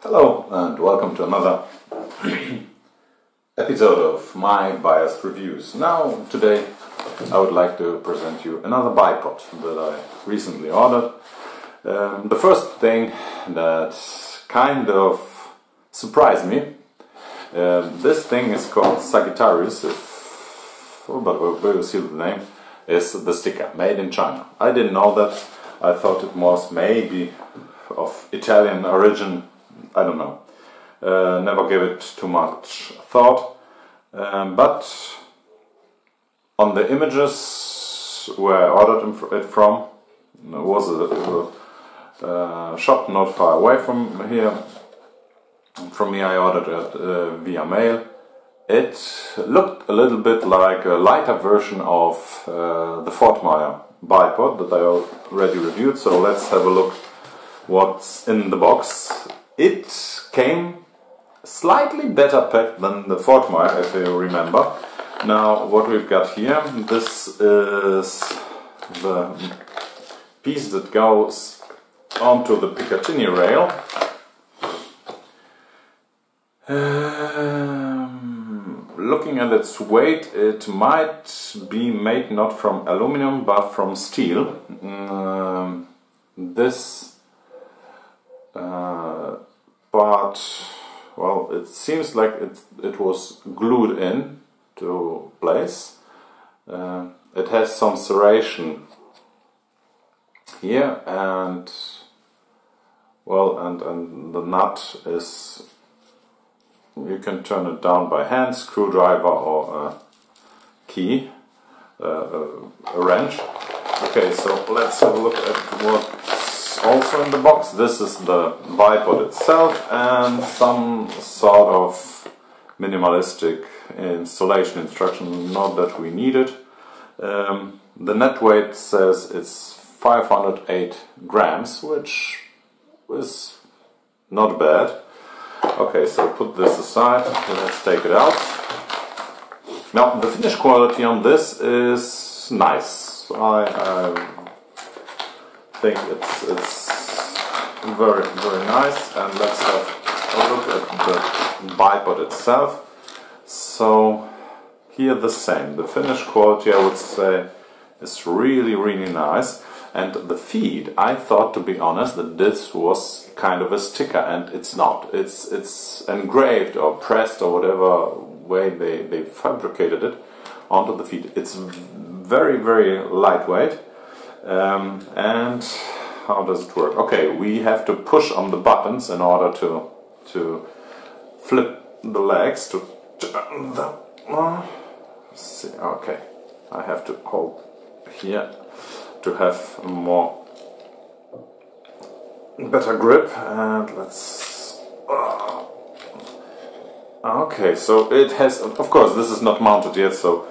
Hello and welcome to another episode of my biased reviews. Now today I would like to present you another bipod that I recently ordered. The first thing that kind of surprised me, this thing is called Sagittarius, but we will see the name, is the sticker, made in China. I didn't know that. I thought it was maybe of Italian origin. I don't know. Never gave it too much thought. But on the images where I ordered it from, it was a shop not far away from here. From me I ordered it via mail. It looked a little bit like a lighter version of the Fortmeier bipod that I already reviewed. So let's have a look what's in the box. It came slightly better packed than the Fortmeier, if you remember. Now, what we've got here, this is the piece that goes onto the Picatinny rail. Looking at its weight, it might be made not from aluminum but from steel. But well, it seems like it was glued in to place. It has some serration here, and well, and the nut is, you can turn it down by hand, screwdriver or a key, a wrench. Okay, so let's have a look at what's also in the box. This is the bipod itself and some sort of minimalistic installation instruction, not that we need it. The net weight says it's 508 grams, which is not bad. Okay, so put this aside, let's take it out. Now, the finish quality on this is nice. I think it's very, very nice, and let's have a look at the bipod itself. So, here the same. The finish quality, I would say, is really, really nice. And the feed, I thought, to be honest, that this was kind of a sticker, and it's not. It's engraved or pressed or whatever way they fabricated it onto the feed. It's very, very lightweight. And how does it work? Okay, we have to push on the buttons in order to flip the legs, to turn them. Let's see, okay, I have to hold here to have a better grip, and let's okay, so it has, of course this is not mounted yet, so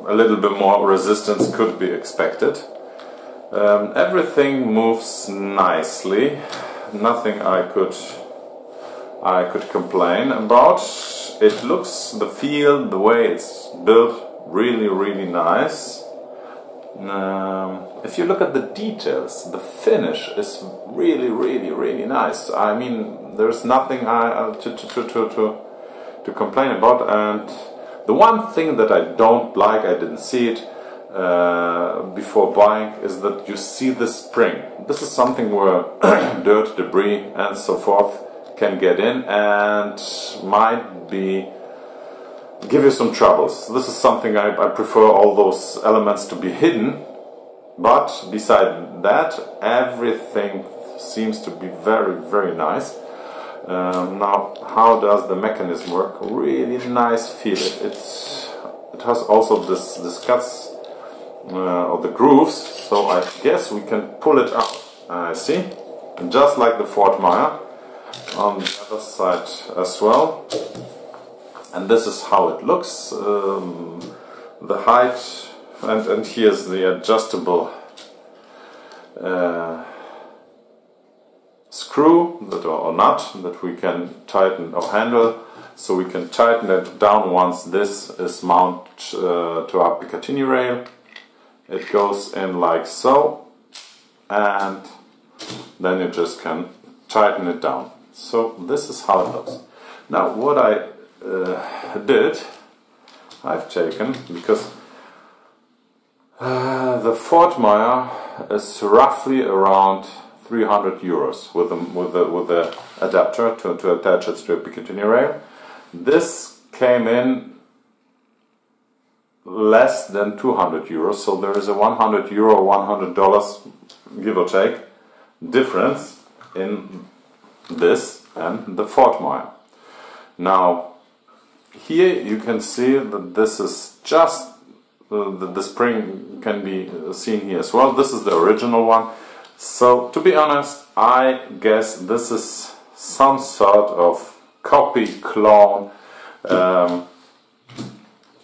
a little bit more resistance could be expected. Everything moves nicely, nothing I could complain about. It looks, the feel, the way it's built, really, really nice. If you look at the details, the finish is really, really, really nice. I mean, there's nothing to complain about. And the one thing that I don't like, I didn't see it before buying, is that you see the spring. This is something where dirt, debris and so forth can get in and might give you some troubles. This is something I prefer all those elements to be hidden, but beside that, everything seems to be very, very nice. Now, how does the mechanism work? Really nice feel. It has also this cuts or the grooves, so I guess we can pull it out. I see, just like the Fortmeier on the other side as well. And this is how it looks. The height, and here's the adjustable screw or nut that we can tighten or handle, so we can tighten it down once this is mounted to our Picatinny rail. It goes in like so, and then you just can tighten it down. So this is how it looks. Now what I I've taken, because the Fortmeier is roughly around 300 euros with the adapter to attach it to a Picatinny rail. This came in less than 200 euros, so there is a 100 euro, $100 give or take difference in this and the Fortmeier. Now here you can see that this is just the spring can be seen here as well. This is the original one. So to be honest, I guess this is some sort of copy clone,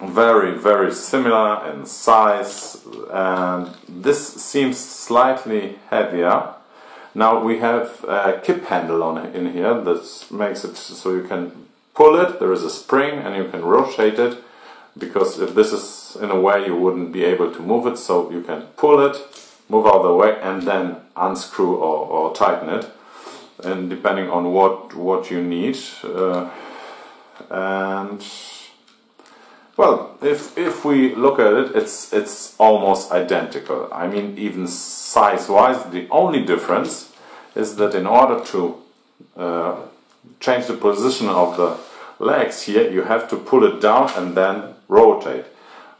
very similar in size, and this seems slightly heavier. Now we have a kip handle in here. This makes it so you can pull it, there is a spring, and you can rotate it, because if this is in a way you wouldn't be able to move it, so you can pull it, move out of the way, and then unscrew or tighten it, and depending on what you need. And well, if we look at it, it's almost identical. I mean, even size-wise, the only difference is that in order to change the position of the legs here, you have to pull it down and then rotate.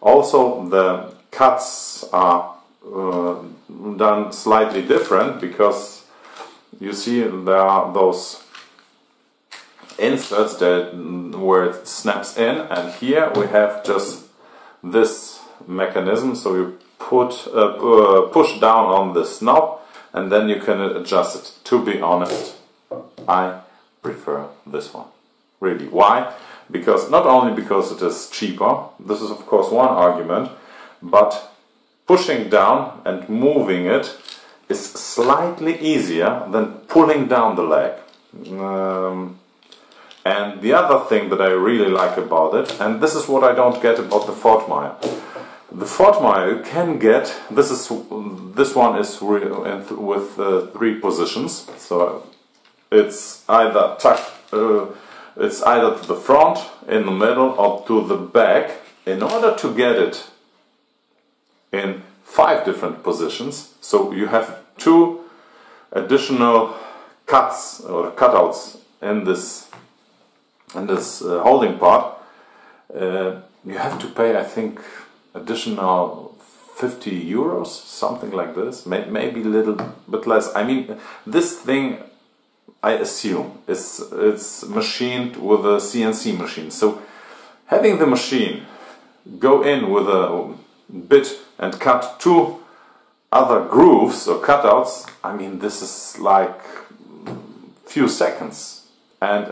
Also, the cuts are done slightly different, because you see there are those inserts where it snaps in, and here we have just this mechanism, so you push down on this knob and then you can adjust it. To be honest, I prefer this one. Really. Why? Because not only because it is cheaper, this is of course one argument, but pushing down and moving it is slightly easier than pulling down the leg. And the other thing that I really like about it, and this is what I don't get about the Fortmeier. The Fortmeier you can get, this one is with 3 positions, so it's either it's either to the front, in the middle, or to the back. In order to get it in 5 different positions, so you have 2 additional cuts or cutouts in this holding part. You have to pay, I think, additional 50 euros, something like this, maybe a little bit less. I mean, this thing, I assume, it's machined with a CNC machine. So having the machine go in with a bit and cut 2 other grooves or cutouts, I mean, this is like few seconds. And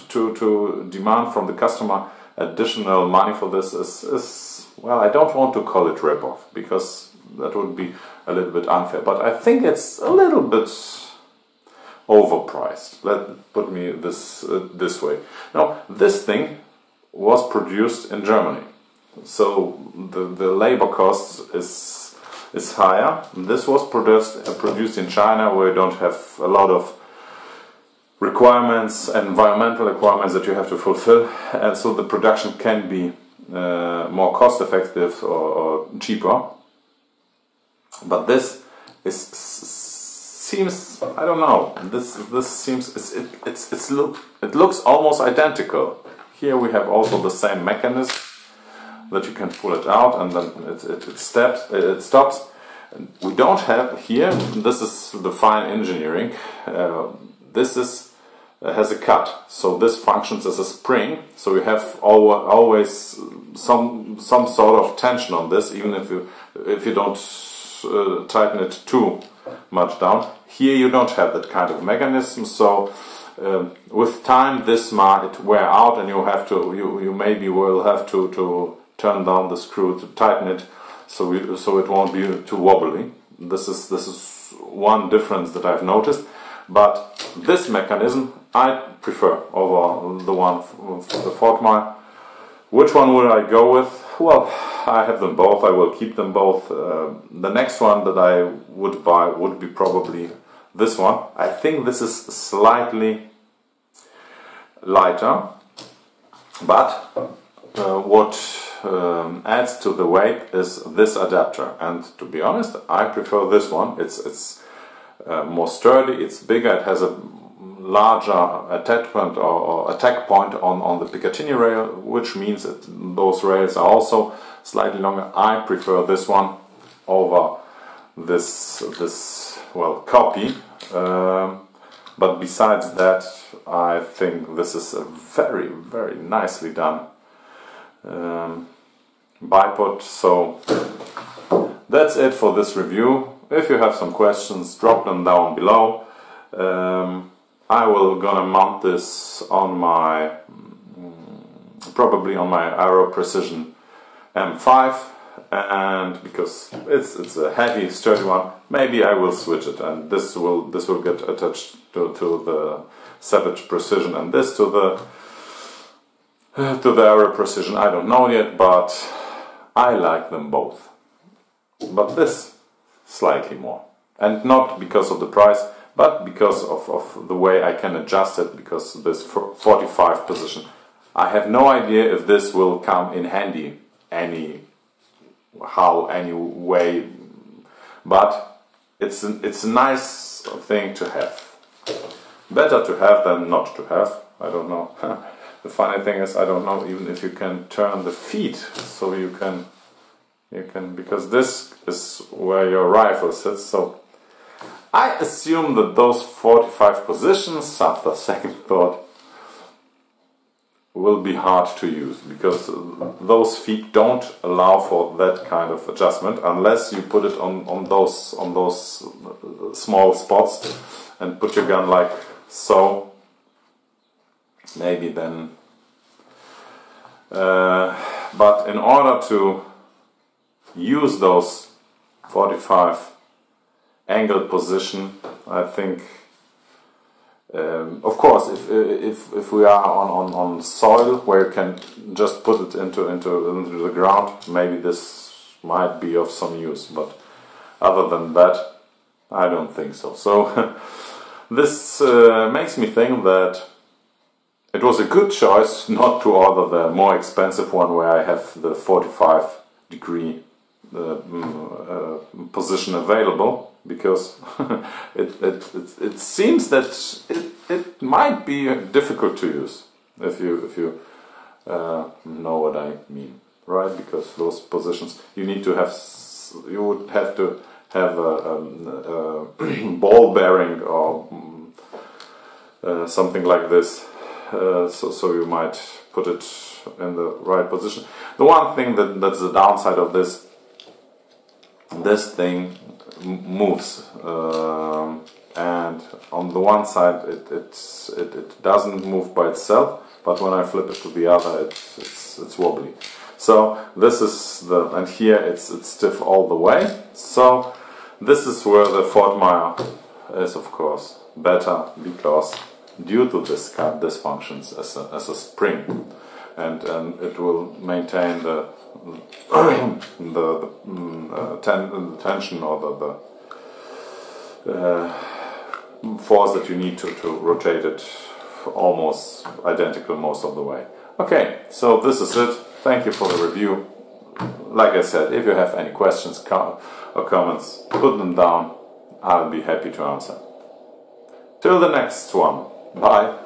to demand from the customer additional money for this is, well, I don't want to call it rip-off, because that would be a little bit unfair, but I think it's a little bit overpriced. Let put me this way. Now, this thing was produced in Germany, so the labor cost is higher. This was produced in China, where you don't have a lot of requirements, environmental requirements that you have to fulfill, and so the production can be more cost effective or cheaper. But this seems, I don't know, this seems it looks almost identical. Here we have also the same mechanism that you can pull it out and then it stops. We don't have here, this is the fine engineering, this has a cut, so this functions as a spring, so you have always some sort of tension on this, even if you don't tighten it too much down. Here you don't have that kind of mechanism, so with time this might wear out, and you maybe will have to turn down the screw to tighten it, so it won't be too wobbly. This is one difference that I've noticed. But this mechanism I prefer over the one for the Fortmeier. Which one would I go with? Well, I have them both. I will keep them both. The next one that I would buy would be probably this one. I think this is slightly lighter, but what adds to the weight is this adapter, and to be honest, I prefer this one. It's more sturdy, it's bigger, it has a larger attachment or attack point on the Picatinny rail, which means that those rails are also slightly longer. I prefer this one over this well, copy, but besides that, I think this is a very, very nicely done bipod. So that's it for this review. If you have some questions, drop them down below. I will gonna mount this on my probably on my Aero Precision M5, and because it's a heavy, sturdy one, maybe I will switch it, and this will get attached to the Savage Precision, and this to the Aero Precision. I don't know yet, but I like them both. But this slightly more, and not because of the price, but because of the way I can adjust it, because this 45 position. I have no idea if this will come in handy any way, but it's a nice thing to have. Better to have than not to have. I don't know. The funny thing is, I don't know even if you can turn the feet, so you can because this is where your rifle sits. So I assume that those 45 positions, after second thought, will be hard to use, because those feet don't allow for that kind of adjustment unless you put it on those small spots and put your gun like so. Maybe then, but in order to use those 45 angle position, I think, of course, if we are on soil where you can just put it into the ground, maybe this might be of some use, but other than that, I don't think so. So this makes me think that it was a good choice not to order the more expensive one where I have the 45-degree position available, because it seems that it might be difficult to use if you know what I mean, right? Because those positions you would have to have a ball bearing or something like this, so you might put it in the right position. The one thing that's the downside of this thing moves, and on the one side it doesn't move by itself, but when I flip it to the other, it's wobbly. So this is and here it's stiff all the way. So this is where the Fortmeier is, of course, better, because due to this functions as a spring, and it will maintain the tension, or the force that you need to rotate it almost identical most of the way. Okay, so this is it. Thank you for the review. Like I said, if you have any questions or comments, put them down. I'll be happy to answer. Till the next one. Bye.